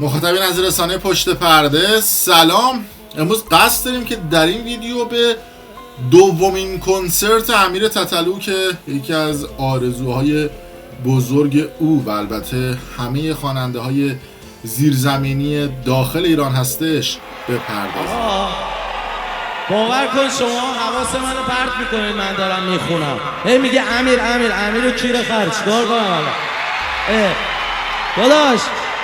مخاطبین از رسانه پشت پرده سلام. امروز قصد داریم که در این ویدیو به دومین کنسرت امیر تتلو که یکی از آرزوهای بزرگ او و البته همه خواننده های زیرزمینی داخل ایران هستش بپردازیم. باور کن شما حواس منو پرت میکنید، من دارم میخونم هی میگه امیر رو کیر خرج چیکار کنم الان؟ داداش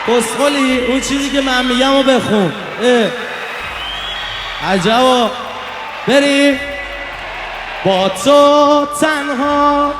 کسخلی اون چیزی که من میگم رو بخون. عجبا بریم با تو تنها.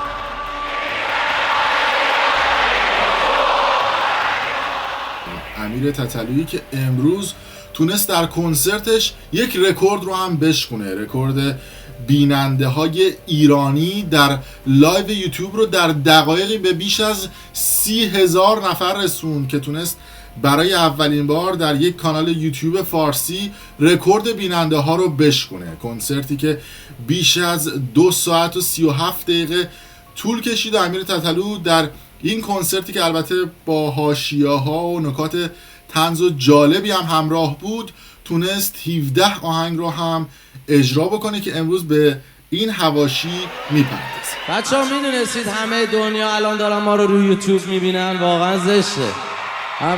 امیر تتلویی که امروز تونست در کنسرتش یک رکورد رو هم بشکنه، رکورد بیننده های ایرانی در لایو یوتیوب رو در دقایقی به بیش از 30,000 نفر رسوند که تونست برای اولین بار در یک کانال یوتیوب فارسی رکورد بیننده ها رو بشکنه. کنسرتی که بیش از 2 ساعت و 37 دقیقه طول کشید. امیر تتلو در این کنسرتی که البته با حاشیه‌ها و نکات طنز و جالبی هم همراه بود تونست 17 آهنگ رو هم اجرا بکنه که امروز به این حواشی میپردازه. بچه ها میدونستید همه دنیا الان دارن ما رو روی یوتیوب میبینن؟ واقعا زشته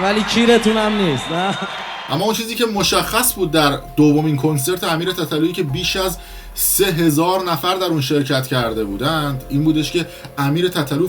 ولی کیرتون هم نیست نه؟ اما اون چیزی که مشخص بود در دومین کنسرت امیر تتلویی که بیش از 3,000 نفر در اون شرکت کرده بودند این بودش که امیر تتلو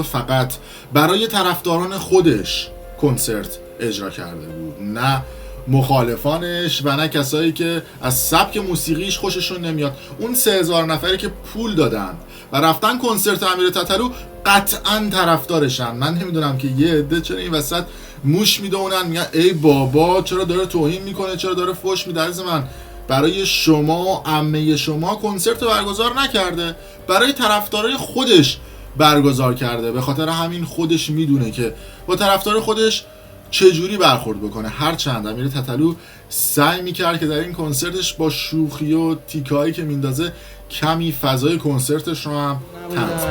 فقط برای طرفداران خودش کنسرت اجرا کرده بود، نه مخالفانش و نه کسایی که از سبک موسیقیش خوششون نمیاد. اون 3,000 نفری که پول دادن و رفتن کنسرت امیر تتلو قطعاً طرفدارشن. من نمیدونم که یه عده چرا این وسط موش میدونن میگن ای بابا چرا داره توهین میکنه، چرا داره فحش میده. عزیز من، برای شما عمه شما کنسرت برگزار نکرده، برای طرفدارای خودش برگزار کرده. به خاطر همین خودش میدونه که با طرفدار خودش چجوری برخورد بکنه. هرچند امیر تتلو سعی میکرد که در این کنسرتش با شوخی و تیکایی که میندازه کمی فضای کنسرتش رو هم تنظیم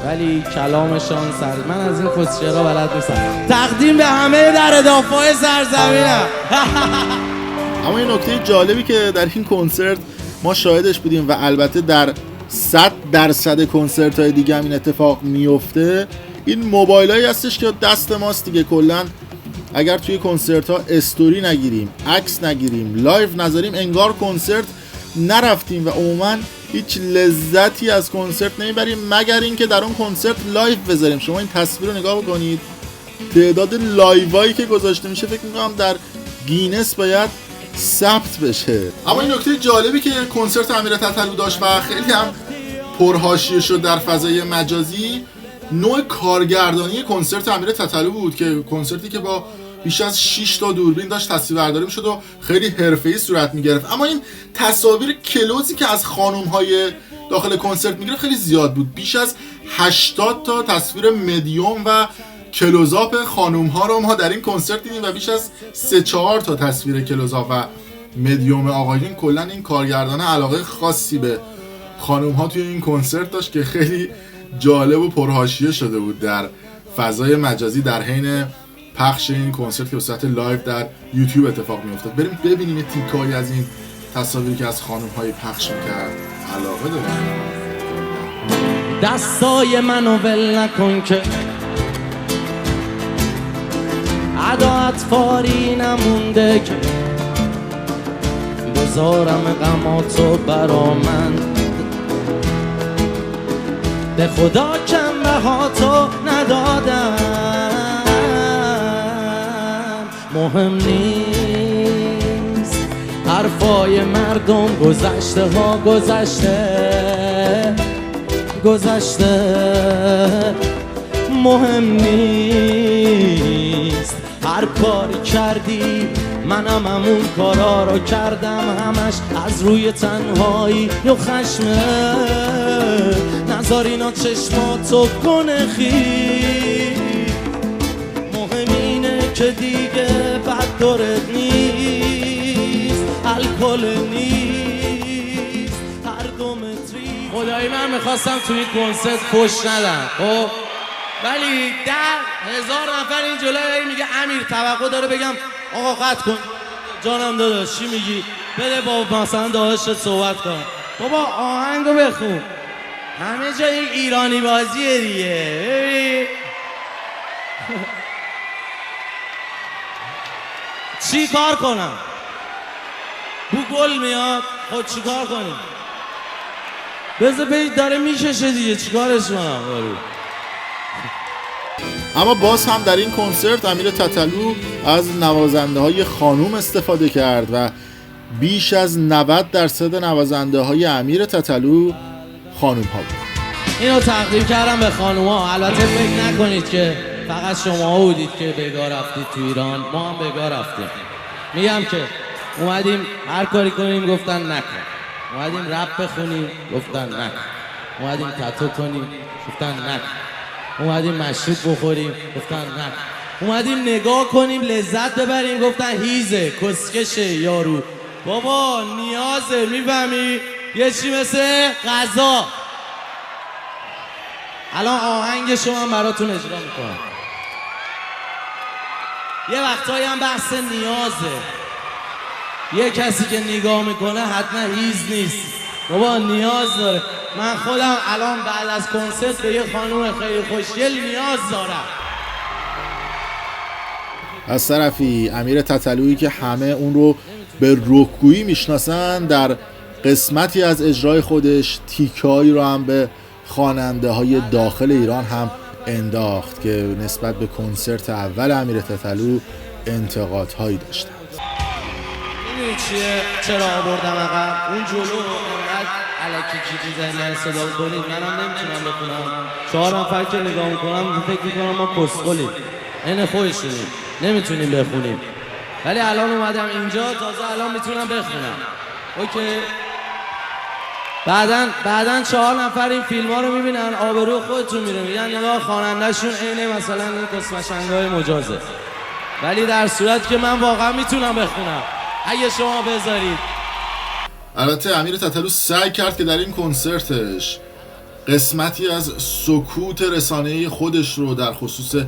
ولی کلامشان سر من از این کسچرا بلد نیستم. تقدیم به همه در دافای سرزمینم. اما این نکته جالبی که در این کنسرت ما شاهدش بودیم و البته در 100% کنسرت های دیگه هم این اتفاق میفته، این موبایل هایی هستش که دست ماست دیگه. کلن اگر توی کنسرت ها استوری نگیریم، عکس نگیریم، لایو نذاریم، انگار کنسرت نرفتیم و عموما هیچ لذتی از کنسرت نمیبریم مگر اینکه در اون کنسرت لایو بذاریم. شما این تصویر رو نگاه بکنید، تعداد لایوایی که گذاشته میشه فکر میکنم در گینس باید ثبت بشه. اما این نکته جالبی که کنسرت امیر تتلو داشت و خیلی هم پرحاشیه شد در فضای مجازی، نوع کارگردانی کنسرت امیر تتلو بود که کنسرتی که با بیش از 6 تا دوربین داشت تصویربرداری می‌شد و خیلی حرفه‌ای صورت می‌گرفت. اما این تصاویر کلوزی که از خانم‌های داخل کنسرت می‌گرفت خیلی زیاد بود. بیش از 80 تا تصویر مدیوم و کلوزآپ خانم‌ها رو ما در این کنسرت دیدیم و بیش از 3-4 تا تصویر کلوزآپ و مدیوم آقایون. کلاً این کارگردان علاقه خاصی به خانم‌ها توی این کنسرت داشت که خیلی جالب و پرحاشیه شده بود در فضای مجازی در حین پخش این کنسرت که به صورت لایو در یوتیوب اتفاق می‌افتاد. بریم ببینیم یه تیکایی از این تصاویری که از خانم‌های پخش می‌کرد. علاقه دارم. دستای منو ول نکن که عداعت فاری نمونده که بذارم غماتو برا من. به خدا کم بهاتو ندادم، مهم نیست حرفای مردم، گذشته ها گذشته مهم نیست. هر کاری کردی منم همون کارا رو کردم، همش از روی تنهایی و خشمه. نذار اینا چشماتو کنه خیلی، مهم اینه که دیگه بد دارت نیست، الکل نیست، هر 2 متری. خدایی من میخواستم توی کنسرت فحش ندم، خب ولی 10,000 نفر این جلوی میگه امیر توقع داره بگم آقا قطع کن جانم داداش چی میگی بده با مثلا داداشت صحبت کن بابا آهنگو بخون همه جا این ایرانی بازیه دیگه چی کار کنم بو گل میاد خود چی کار کنیم بذار بید داره میکشه دیگه چی کارش کنم اما باز هم در این کنسرت امیر تتلو از نوازنده های خانوم استفاده کرد و بیش از 90% نوازنده های امیر تتلو خانوم ها بود. اینو تقدیم کردم به خانوم ها. البته فکر نکنید که فقط شما بودید که بگاه رفتید تو ایران، ما هم بگاه رفتیم. میگم که اومدیم هر کاری کنیم گفتن نکن، اومدیم رپ بخونیم گفتن نکن، اومدیم تتو کنیم گفتن نکن، اومدیم مشروب بخوریم گفتن نکن، اومدیم نگاه کنیم لذت ببریم گفتن هیزه کسکشه یارو بابا نیازه میفهمی یه چی مثل غذا. الان آهنگ شما براتون اجرا میکنم. یه وقتایی هم بحث نیازه. یه کسی که نگاه میکنه حتما هیز نیست بابا نیاز داره. من خودم الان بعد از کنسرت به یه خانوم خیلی خوشگل نیاز دارم. از طرفی امیر تتلویی که همه اون رو به رکگویی میشناسن در قسمتی از اجرای خودش تیکایی رو هم به خواننده های داخل ایران هم انداخت که نسبت به کنسرت اول امیر تتلو انتقادهایی داشتن. میدونی چیه چرا آوردم عقب اون جلو انقدر الکی چیزی زنی صدا کنید منم نمیتونم بخونم. 4 نفر که نگاه میکنم فکر میکنم ما کسخلیم این خودشونیم نمیتونیم بخونیم. ولی الان اومدم اینجا تازه الان میتونم بخونم. اوکی بعدن 4 نفر این فیلم ها رو میبینن آبرو خودتون میره میگن نگاه خواننده‌شون عین مثلا این کسمشنگای مجازه. ولی در صورت که من واقعا میتونم بخونم اگه شما بذارید. البته امیر تتلو سعی کرد که در این کنسرتش قسمتی از سکوت رسانه‌ای خودش رو در خصوص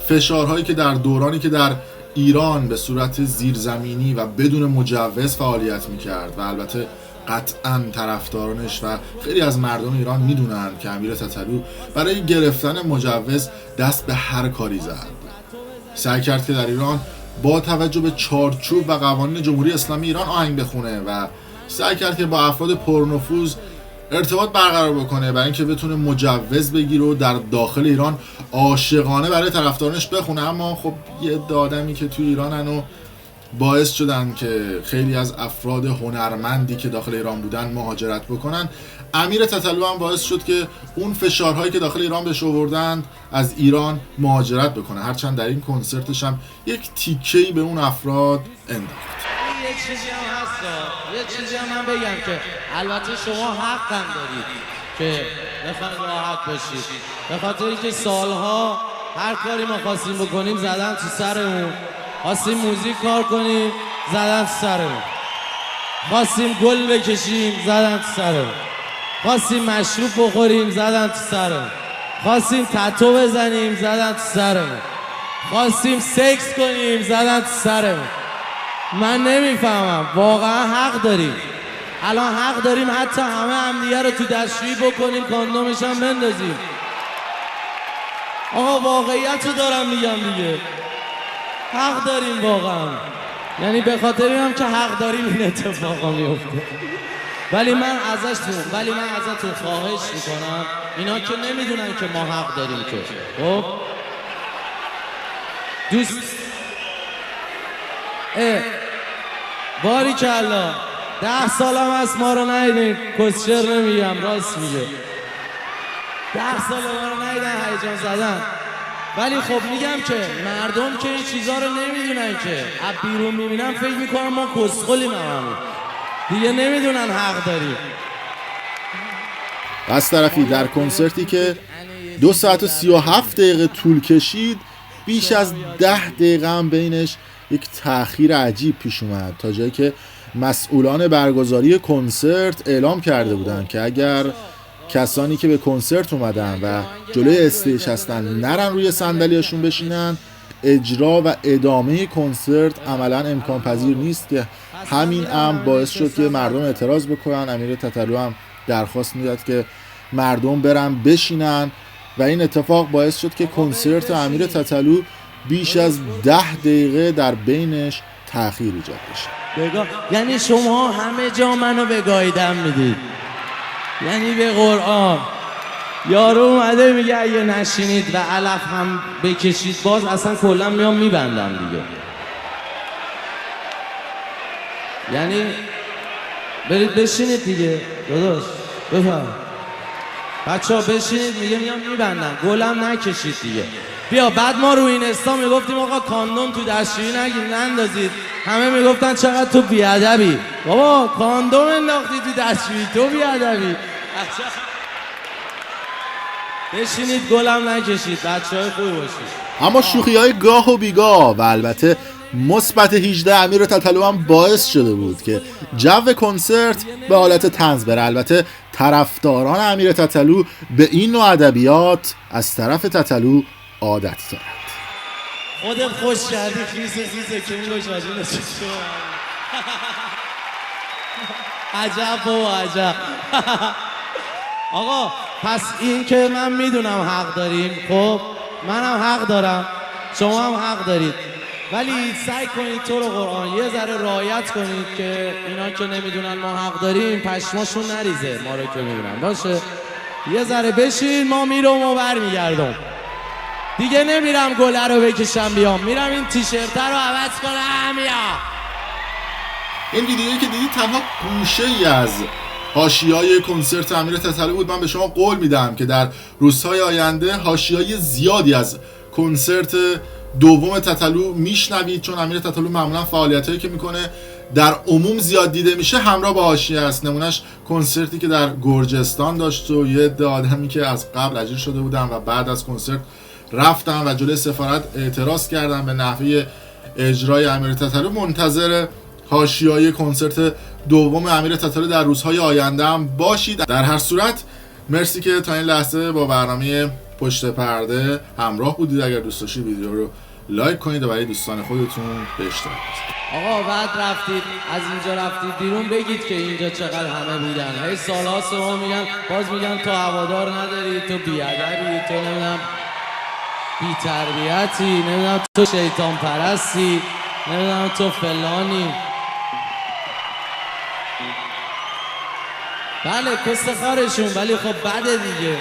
فشارهایی که در دورانی که در ایران به صورت زیرزمینی و بدون مجوز فعالیت میکرد و البته قطعاً طرفدارانش و خیلی از مردم ایران میدونن که امیر تتلو برای گرفتن مجوز دست به هر کاری زد. سعی کرد که در ایران با توجه به چارچوب و قوانین جمهوری اسلامی ایران آهنگ بخونه و سعی کرد که با افراد پرنفوذ ارتباط برقرار بکنه برای اینکه بتونه مجوز بگیره و در داخل ایران عاشقانه برای طرفدارانش بخونه. اما خب یه آدمی که توی ایرانن و باعث شدن که خیلی از افراد هنرمندی که داخل ایران بودن مهاجرت بکنن. امیر تتلو هم باعث شد که اون فشارهایی که داخل ایران بهش آوردن از ایران مهاجرت بکنه، هرچند در این کنسرتش هم یک تیکه‌ای به اون افراد انداخت. یه چیزی هم هست یه چیزی هم من بگم که البته شما حق هم دارید که بخواید راحت باشید به خاطر اینکه سالها هر کاری ما خواستیم بکنیم زدن تو سرمون. خواستیم موزیک کار کنیم زدن تو سرمون، خواستیم گل بکشیم زدن تو سرمون، خواستیم مشروب بخوریم زدن تو سرمون، خواستیم تتو بزنیم زدن تو سرمون، خواستیم سکس کنیم زدن تو سرمون. من نمیفهمم واقعا حق داریم. الان حق داریم حتی همه دیگه رو تو دستشویی بکنیم کاندومش هم بندازیم. آقا واقعیت رو دارم میگم دیگه. حق داریم واقعا. یعنی به خاطر اینم که حق داریم این اتفاقا میفته. ولی من ازتون خواهش میکنم اینا که نمیدونن که ما حق داریم که خب دوست باریکلا 10 سالم هست ما رو ندیدین. کسچر نمیگم راست میگه. 10 سال ما رو ندیدن هیجان زدن. ولی خب میگم که مردم که این چیزا رو نمیدونن که از بیرون میبینن فکر میکنن ما کسخلیم هممون دیگه نمیدونن حق داریم. از طرفی در کنسرتی که 2 ساعت و 37 دقیقه طول کشید بیش از 10 دقیقه هم بینش یک تأخیر عجیب پیش اومد تا جایی که مسئولان برگزاری کنسرت اعلام کرده بودند که اگر کسانی که به کنسرت اومدن و جلوی استیج هستن نرن روی صندلیاشون بشینن، اجرا و ادامه کنسرت عملا امکان پذیر نیست که همین امر باعث شد که مردم اعتراض بکنن. امیر تتلو هم درخواست میداد که مردم برن بشینن و این اتفاق باعث شد که کنسرت امیر تتلو بیش از 10 دقیقه در بینش تأخیر ایجاد بشه. یعنی شما همه جا منو بگاییدن میدید، یعنی به قرآن یارو اومده میگه اگه نشینید و علف هم بکشید باز اصلا کلا میام میبندم دیگه. یعنی برید بشینید دیگه داداش، بفهم بچه ها بشینید، میگه میام میبندم، گلم نکشید دیگه. بیا بعد ما رو این استا میگفتیم آقا کاندوم تو دستشویی نندازید، همه میگفتن چقدر تو بیادبی. بابا کاندوم انداختی تو دستشویی، تو بیادبی. بشینید گلم نکشید، بچه های خوبی باشید. اما شوخی های گاه و بیگاه و البته مثبت 18 امیر تتلو هم باعث شده بود که جو کنسرت به حالت طنز بره. البته طرفداران امیر تتلو به این نوع ادبیات از طرف تتلو عادت دارند. خودت خوش کردی خیزه که این گوش واجه نشد. عجب بابا عجب. آقا پس این که من میدونم حق داریم، خب منم حق دارم، شما هم حق دارید، ولی سعی کنید تو رو قرآن یه ذره رعایت کنید که اینا که نمیدونن ما حق داریم پشماشون نریزه ما رو که میدونن. باشه یه ذره بشین، ما میرم و برمیگردم دیگه، نمیرم گله رو بکشم بیام، میرم این تیشرت رو عوض کنم بیام. این ویدیویی که دیدید تنها گوشه ای از حاشیه‌های کنسرت امیر تتلو بود. من به شما قول میدم که در روزهای آینده حاشیه‌های زیادی از کنسرت دوم تتلو میشنوید، چون امیر تتلو معمولا فعالیتایی که میکنه در عموم زیاد دیده میشه همراه با حاشیه است. نمونهش کنسرتی که در گرجستان داشت و یه عده آدمی که از قبل اجیر شده بودن و بعد از کنسرت رفتن و جلوی سفارت اعتراض کردن به نحوه اجرای امیر تتلو. منتظر حاشیه‌های کنسرت دوم امیر تتلو در روزهای آینده هم باشید. در هر صورت مرسی که تا این لحظه با برنامه پشت پرده همراه بودید. اگر دوست داشتید ویدیو رو لایک کنید و برای دوستان خودتون به اشتراک بذارید. آقا بعد رفتید از اینجا رفتید بیرون بگید که اینجا چقدر همه بودن. هی سال‌ها شما میگن، باز میگن تو هوادار نداری، تو بیادبی، تو نمیدونم بی تربیتی، نمیدونم تو شیطان پرستی، نمیدونم تو فلانی. بله کس خارشون، ولی خب بده دیگه.